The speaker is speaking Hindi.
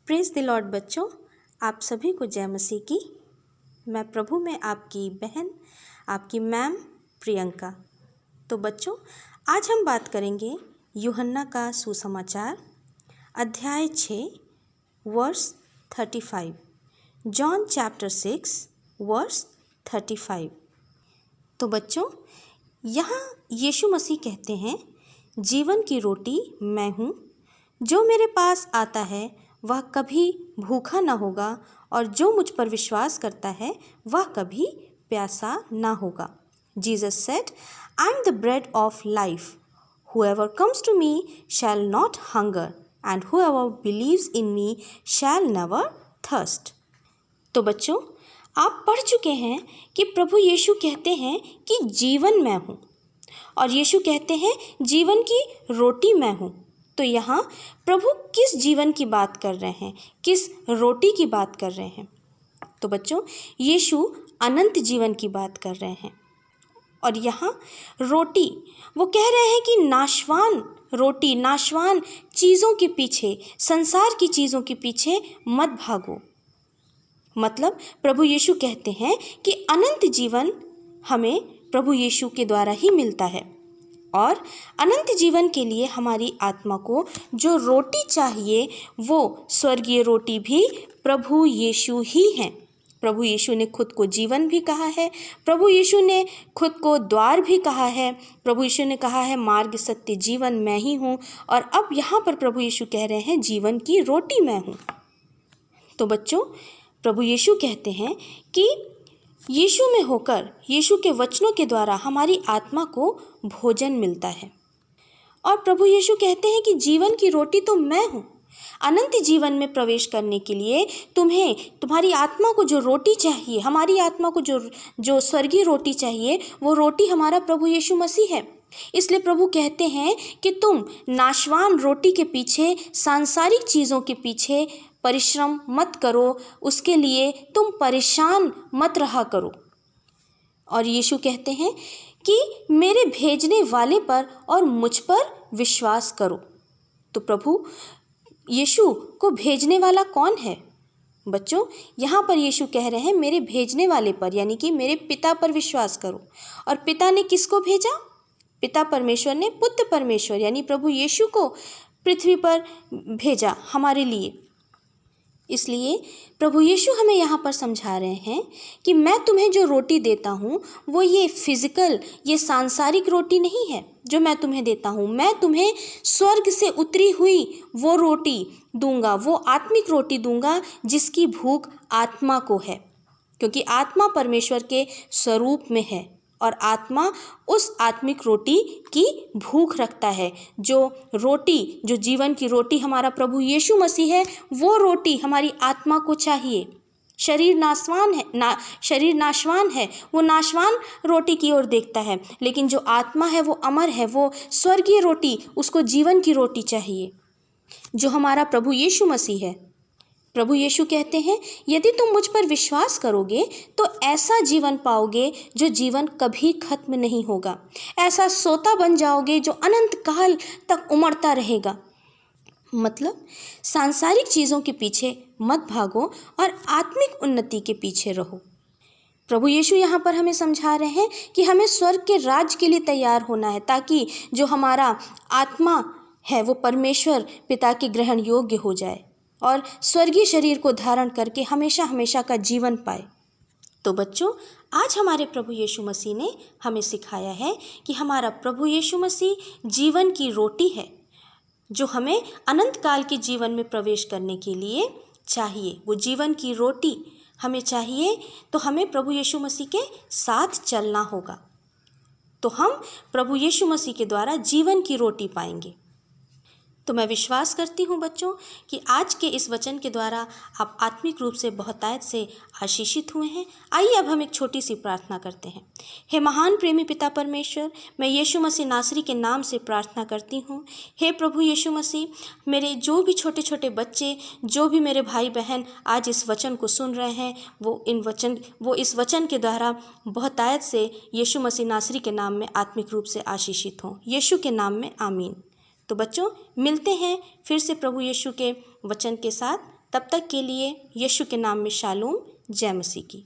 प्रेज़ द लॉर्ड बच्चों, आप सभी को जय मसीह की। मैं प्रभु में आपकी बहन, आपकी मैम प्रियंका। तो बच्चों, आज हम बात करेंगे यूहन्ना का सुसमाचार अध्याय 6 वर्स 35। John chapter 6 verse 35। तो बच्चों, यहाँ यीशु मसीह कहते हैं, जीवन की रोटी मैं हूँ, जो मेरे पास आता है वह कभी भूखा न होगा और जो मुझ पर विश्वास करता है वह कभी प्यासा न होगा। Jesus said, I am the bread of life, whoever comes to me shall not hunger and whoever believes in me shall never thirst। तो बच्चों, आप पढ़ चुके हैं कि प्रभु यीशु कहते हैं कि जीवन मैं हूँ, और यीशु कहते हैं जीवन की रोटी मैं हूँ। तो यहाँ प्रभु किस जीवन की बात कर रहे हैं, किस रोटी की बात कर रहे हैं? तो बच्चों, यीशु अनंत जीवन की बात कर रहे हैं। और यहाँ रोटी, वो कह रहे हैं कि नाशवान रोटी, नाशवान चीज़ों के पीछे, संसार की चीज़ों के पीछे मत भागो। मतलब प्रभु यीशु कहते हैं कि अनंत जीवन हमें प्रभु यीशु के द्वारा ही मिलता है, और अनंत जीवन के लिए हमारी आत्मा को जो रोटी चाहिए वो स्वर्गीय रोटी भी प्रभु यीशु ही हैं। प्रभु यीशु ने खुद को जीवन भी कहा है, प्रभु यीशु ने खुद को द्वार भी कहा है, प्रभु यीशु ने कहा है मार्ग सत्य जीवन मैं ही हूँ, और अब यहाँ पर प्रभु यीशु कह रहे हैं जीवन की रोटी मैं हूँ। तो बच्चों, प्रभु यीशु कहते हैं कि यीशु में होकर, यीशु के वचनों के द्वारा हमारी आत्मा को भोजन मिलता है। और प्रभु यीशु कहते हैं कि जीवन की रोटी तो मैं हूँ। अनंत जीवन में प्रवेश करने के लिए तुम्हें, तुम्हारी आत्मा को जो रोटी चाहिए, हमारी आत्मा को जो स्वर्गीय रोटी चाहिए, वो रोटी हमारा प्रभु यीशु मसीह है। इसलिए प्रभु कहते हैं कि तुम नाशवान रोटी के पीछे, सांसारिक चीज़ों के पीछे परिश्रम मत करो, उसके लिए तुम परेशान मत रहा करो। और यीशु कहते हैं कि मेरे भेजने वाले पर और मुझ पर विश्वास करो। तो प्रभु यीशु को भेजने वाला कौन है? बच्चों, यहाँ पर यीशु कह रहे हैं मेरे भेजने वाले पर, यानी कि मेरे पिता पर विश्वास करो। और पिता ने किसको भेजा? पिता परमेश्वर ने पुत्र परमेश्वर यानी प्रभु यीशु को पृथ्वी पर भेजा हमारे लिए। इसलिए प्रभु यीशु हमें यहाँ पर समझा रहे हैं कि मैं तुम्हें जो रोटी देता हूँ वो ये फिजिकल, ये सांसारिक रोटी नहीं है जो मैं तुम्हें देता हूँ। मैं तुम्हें स्वर्ग से उतरी हुई वो रोटी दूंगा, वो आत्मिक रोटी दूंगा जिसकी भूख आत्मा को है, क्योंकि आत्मा परमेश्वर के स्वरूप में है और आत्मा उस आत्मिक रोटी की भूख रखता है। जो रोटी, जो जीवन की रोटी हमारा प्रभु यीशु मसीह है, वो रोटी हमारी आत्मा को चाहिए। शरीर नाशवान है, वो नाशवान रोटी की ओर देखता है, लेकिन जो आत्मा है वो अमर है, वो स्वर्गीय रोटी, उसको जीवन की रोटी चाहिए, जो हमारा प्रभु यीशु मसीह है। प्रभु यीशु कहते हैं यदि तुम मुझ पर विश्वास करोगे तो ऐसा जीवन पाओगे जो जीवन कभी खत्म नहीं होगा। ऐसा सोता बन जाओगे जो अनंत काल तक उमड़ता रहेगा। मतलब सांसारिक चीज़ों के पीछे मत भागो और आत्मिक उन्नति के पीछे रहो। प्रभु यीशु यहाँ पर हमें समझा रहे हैं कि हमें स्वर्ग के राज्य के लिए तैयार होना है, ताकि जो हमारा आत्मा है वो परमेश्वर पिता के ग्रहण योग्य हो जाए और स्वर्गीय शरीर को धारण करके हमेशा हमेशा का जीवन पाए। तो बच्चों, आज हमारे प्रभु यीशु मसीह ने हमें सिखाया है कि हमारा प्रभु यीशु मसीह जीवन की रोटी है, जो हमें अनंत काल के जीवन में प्रवेश करने के लिए चाहिए। वो जीवन की रोटी हमें चाहिए, तो हमें प्रभु यीशु मसीह के साथ चलना होगा, तो हम प्रभु यीशु मसीह के द्वारा जीवन की रोटी पाएंगे। तो मैं विश्वास करती हूँ बच्चों कि आज के इस वचन के द्वारा आप आत्मिक रूप से बहुतायत से आशीषित हुए हैं। आइए अब हम एक छोटी सी प्रार्थना करते हैं। हे महान प्रेमी पिता परमेश्वर, मैं यीशु मसीह नासरी के नाम से प्रार्थना करती हूँ। हे प्रभु यीशु मसीह, मेरे जो भी छोटे छोटे बच्चे, जो भी मेरे भाई बहन आज इस वचन को सुन रहे हैं, वो इस वचन के द्वारा बहुतायत से यीशु मसीह नासरी के नाम में आत्मिक रूप से आशीषित हों। यीशु के नाम में आमीन। तो बच्चों, मिलते हैं फिर से प्रभु यीशु के वचन के साथ। तब तक के लिए यीशु के नाम में शालोम। जय मसीह की।